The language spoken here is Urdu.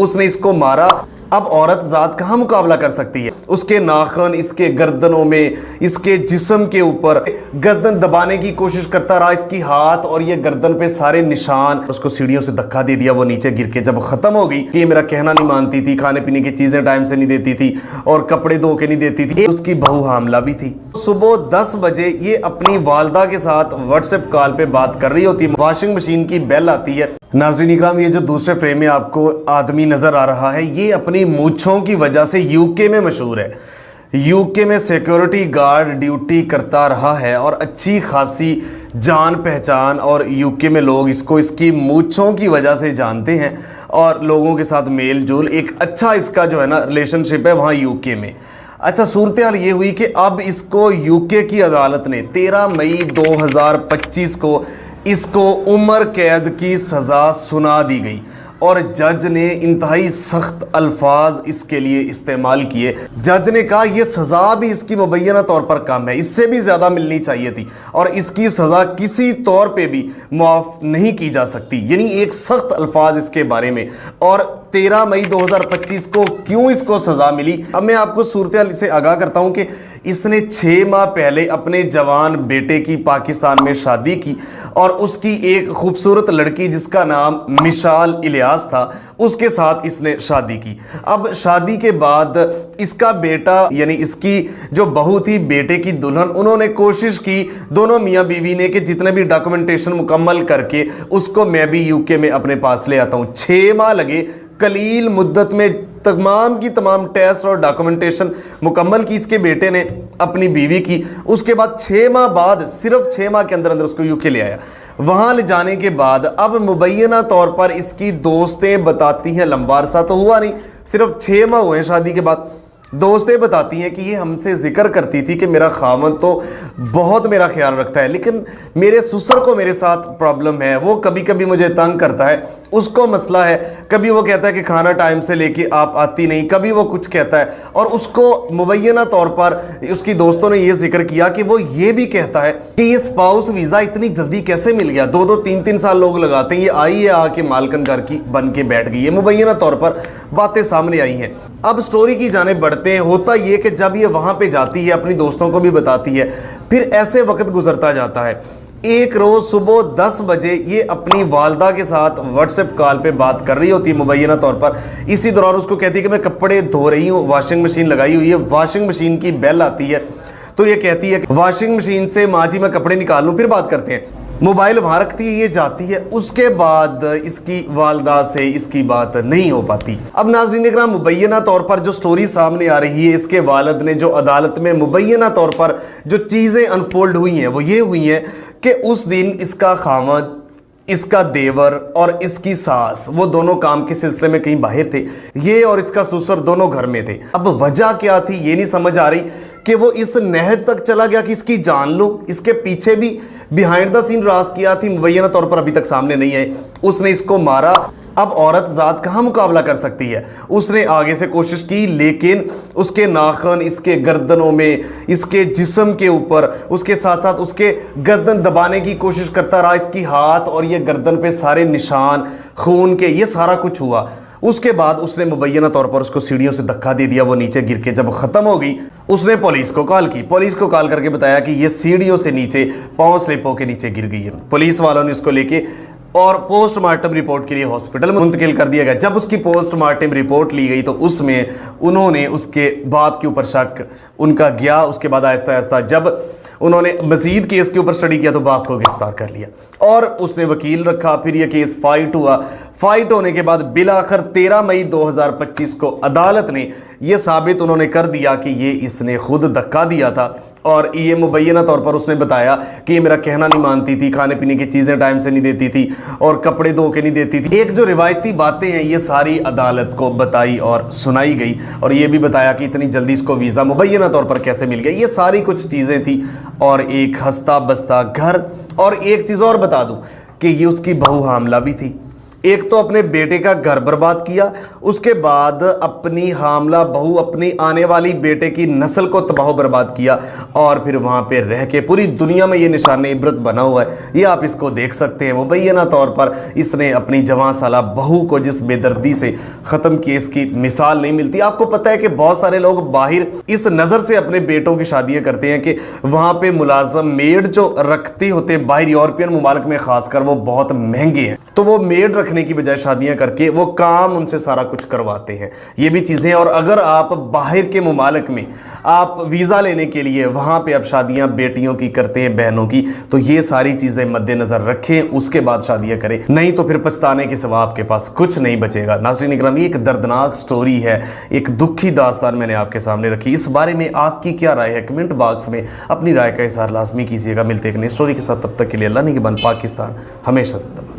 اس نے اس کو مارا۔ اب عورت ذات کہاں مقابلہ کر سکتی ہے؟ اس کے ناخن، اس کے گردنوں میں، اس کے جسم کے اوپر گردن دبانے کی کوشش کرتا رہا، اس کی ہاتھ اور یہ گردن پہ سارے نشان۔ اس کو سیڑھیوں سے دھکا دے دیا، وہ نیچے گر کے جب ختم ہو گئی کہ یہ میرا کہنا نہیں مانتی تھی، کھانے پینے کی چیزیں ٹائم سے نہیں دیتی تھی اور کپڑے دھو کے نہیں دیتی تھی، اس کی بہو حاملہ بھی تھی۔ صبح 10 بجے یہ اپنی والدہ کے ساتھ واٹس ایپ کال پہ بات کر رہی ہوتی ہے، واشنگ مشین کی بیل آتی ہے۔ ناظرین اکرام، یہ جو دوسرے فریم میں آپ کو آدمی نظر آ رہا ہے، یہ اپنی مونچھوں کی وجہ سے یو کے میں مشہور ہے۔ یو کے میں سیکیورٹی گارڈ ڈیوٹی کرتا رہا ہے اور اچھی خاصی جان پہچان، اور یو کے میں لوگ اس کو اس کی مونچھوں کی وجہ سے جانتے ہیں اور لوگوں کے ساتھ میل جول ایک اچھا اس کا جو ہے نا ریلیشن شپ ہے وہاں یو کے میں۔ اچھا، صورتحال یہ ہوئی کہ اب اس کو یو کے کی عدالت نے 13 مئی 2025 کو اس کو عمر قید کی سزا سنا دی گئی اور جج نے انتہائی سخت الفاظ اس کے لیے استعمال کیے۔ جج نے کہا یہ سزا بھی اس کی مبینہ طور پر کم ہے، اس سے بھی زیادہ ملنی چاہیے تھی اور اس کی سزا کسی طور پہ بھی معاف نہیں کی جا سکتی، یعنی ایک سخت الفاظ اس کے بارے میں۔ اور 13 مئی 2025 کو کیوں اس کو سزا ملی؟ اب میں آپ کو صورتحال سے آگاہ کرتا ہوں کہ اس نے 6 ماہ پہلے اپنے جوان بیٹے کی پاکستان میں شادی کی اور اس کی ایک خوبصورت لڑکی جس کا نام مشال الیاس تھا، اس کے ساتھ اس نے شادی کی۔ اب شادی کے بعد اس کا بیٹا یعنی اس کی جو بہو تھی، بیٹے کی دلہن، انہوں نے کوشش کی دونوں میاں بیوی نے کہ جتنے بھی ڈاکومنٹیشن مکمل کر کے اس کو میں بھی یو کے میں اپنے پاس لے آتا ہوں۔ 6 ماہ لگے، قلیل مدت میں تمام کی تمام ٹیسٹ اور ڈاکومنٹیشن مکمل کی اس کے بیٹے نے اپنی بیوی کی۔ اس کے بعد 6 ماہ بعد، صرف 6 ماہ کے اندر اس کو یو کے لے آیا۔ وہاں لے جانے کے بعد اب مبینہ طور پر اس کی دوستیں بتاتی ہیں، لمبا عرصہ تو ہوا نہیں، صرف 6 ماہ ہوئے ہیں شادی کے بعد، دوستیں بتاتی ہیں کہ یہ ہم سے ذکر کرتی تھی کہ میرا خاوند تو بہت میرا خیال رکھتا ہے، لیکن میرے سسر کو میرے ساتھ پرابلم ہے، وہ کبھی کبھی مجھے تنگ کرتا ہے، اس کو مسئلہ ہے، کبھی وہ کہتا ہے کہ کھانا ٹائم سے لے کے آپ آتی نہیں، کبھی وہ کچھ کہتا ہے۔ اور اس کو مبینہ طور پر اس کی دوستوں نے یہ ذکر کیا کہ وہ یہ بھی کہتا ہے کہ یہ اسپاؤس ویزا اتنی جلدی کیسے مل گیا، 2-2 3-3 سال لوگ لگاتے ہیں، یہ آئی ہے آ کے مالکن گھر کی بن کے بیٹھ گئی ہے۔ مبینہ طور پر باتیں سامنے آئی ہیں۔ اب سٹوری کی جانب بڑھتے ہیں۔ ہوتا یہ کہ جب یہ وہاں پہ جاتی ہے، اپنی دوستوں کو بھی بتاتی ہے، پھر ایسے وقت گزرتا جاتا ہے۔ ایک روز صبح 10 بجے یہ اپنی والدہ کے ساتھ واٹس ایپ کال پہ بات کر رہی ہوتی ہے مبینہ طور پر۔ اسی دوران اس کو کہتی ہے کہ میں کپڑے دھو رہی ہوں، واشنگ مشین لگائی ہوئی ہے، واشنگ مشین کی بیل آتی ہے تو یہ کہتی ہے کہ واشنگ مشین سے ماں جی میں کپڑے نکال لوں، پھر بات کرتے ہیں۔ موبائل وہاں رکھتی ہے، یہ جاتی ہے، اس کے بعد اس کی والدہ سے اس کی بات نہیں ہو پاتی۔ اب ناظرین اکرام، مبینہ طور پر جو سٹوری سامنے آ رہی ہے، اس کے والد نے جو عدالت میں مبینہ طور پر جو چیزیں انفولڈ ہوئی ہیں وہ یہ ہوئی ہیں کہ اس دن اس کا خاوند، اس کا دیور اور اس کی ساس، وہ دونوں کام کے سلسلے میں کہیں باہر تھے، یہ اور اس کا سسر دونوں گھر میں تھے۔ اب وجہ کیا تھی یہ نہیں سمجھ آ رہی کہ وہ اس نہج تک چلا گیا کہ اس کی جان لو، اس کے پیچھے بھی بیہائنڈ دا سین راز کیا تھی، مبینہ طور پر ابھی تک سامنے نہیں آئے۔ اس نے اس کو مارا۔ اب عورت ذات کہاں مقابلہ کر سکتی ہے؟ اس نے آگے سے کوشش کی، لیکن اس کے ناخن، اس کے گردنوں میں، اس کے جسم کے اوپر، اس کے ساتھ ساتھ اس کے گردن دبانے کی کوشش کرتا رہا، اس کی ہاتھ اور یہ گردن پہ سارے نشان خون کے، یہ سارا کچھ ہوا۔ اس کے بعد اس نے مبینہ طور پر اس کو سیڑھیوں سے دھکا دے دیا، وہ نیچے گر کے جب ختم ہو گئی، اس نے پولیس کو کال کی۔ پولیس کو کال کر کے بتایا کہ یہ سیڑھیوں سے نیچے پاؤں سلپ کے نیچے گر گئی ہے۔ پولیس والوں نے اس کو لے کے اور پوسٹ مارٹم رپورٹ کے لیے ہاسپٹل منتقل کر دیا گیا۔ جب اس کی پوسٹ مارٹم رپورٹ لی گئی تو اس میں انہوں نے اس کے باپ کے اوپر شک ان کا گیا۔ اس کے بعد آہستہ آہستہ جب انہوں نے مزید کیس کے اوپر سٹڈی کیا تو باپ کو گرفتار کر لیا اور اس نے وکیل رکھا۔ پھر یہ کیس فائٹ ہوا۔ فائٹ ہونے کے بعد بالآخر 13 مئی 2025 کو عدالت نے یہ ثابت انہوں نے کر دیا کہ یہ اس نے خود دھکا دیا تھا اور یہ مبینہ طور پر اس نے بتایا کہ یہ میرا کہنا نہیں مانتی تھی، کھانے پینے کی چیزیں ٹائم سے نہیں دیتی تھی اور کپڑے دھو کے نہیں دیتی تھی۔ ایک جو روایتی باتیں ہیں یہ ساری عدالت کو بتائی اور سنائی گئی اور یہ بھی بتایا کہ اتنی جلدی اس کو ویزا مبینہ طور پر کیسے مل گیا۔ یہ ساری کچھ چیزیں تھیں اور ایک ہستہ بستہ گھر۔ اور ایک چیز اور بتا دوں کہ یہ اس کی بہو حاملہ بھی تھی، ایک تو اپنے بیٹے کا گھر برباد کیا، اس کے بعد اپنی حاملہ بہو، اپنی آنے والی بیٹے کی نسل کو تباہ و برباد کیا، اور پھر وہاں پہ رہ کے پوری دنیا میں یہ نشان عبرت بنا ہوا ہے، یہ آپ اس کو دیکھ سکتے ہیں۔ مبینہ طور پر اس نے اپنی جوان سالہ بہو کو جس بے دردی سے ختم کیا، اس کی مثال نہیں ملتی۔ آپ کو پتہ ہے کہ بہت سارے لوگ باہر اس نظر سے اپنے بیٹوں کی شادیاں کرتے ہیں کہ وہاں پہ ملازم میڈ جو رکھتے ہوتے ہیں باہر یورپین ممالک میں خاص کر، وہ بہت مہنگے ہیں، تو وہ میڈ رکھنے کی بجائے شادیاں کر کے وہ کام ان سے سارا کچھ کرواتے ہیں۔ یہ بھی چیزیں، اور اگر آپ باہر کے ممالک میں آپ ویزا لینے کے لیے وہاں پہ اب شادیاں بیٹیوں کی کرتے ہیں، بہنوں کی، تو یہ ساری چیزیں مد نظر رکھیں، اس کے بعد شادیاں کریں، نہیں تو پھر پچھتانے کے سوا آپ کے پاس کچھ نہیں بچے گا۔ ناظرین اکرام، یہ ایک دردناک سٹوری ہے، ایک دکھی داستان میں نے آپ کے سامنے رکھی۔ اس بارے میں آپ کی کیا رائے ہے؟ کمنٹ باکس میں اپنی رائے کا اظہار لازمی کیجیے گا۔ ملتے ہیں ایک نئی سٹوری کے ساتھ، تب تک کے لیے اللہ نگہبان۔ پاکستان ہمیشہ زندہ باد۔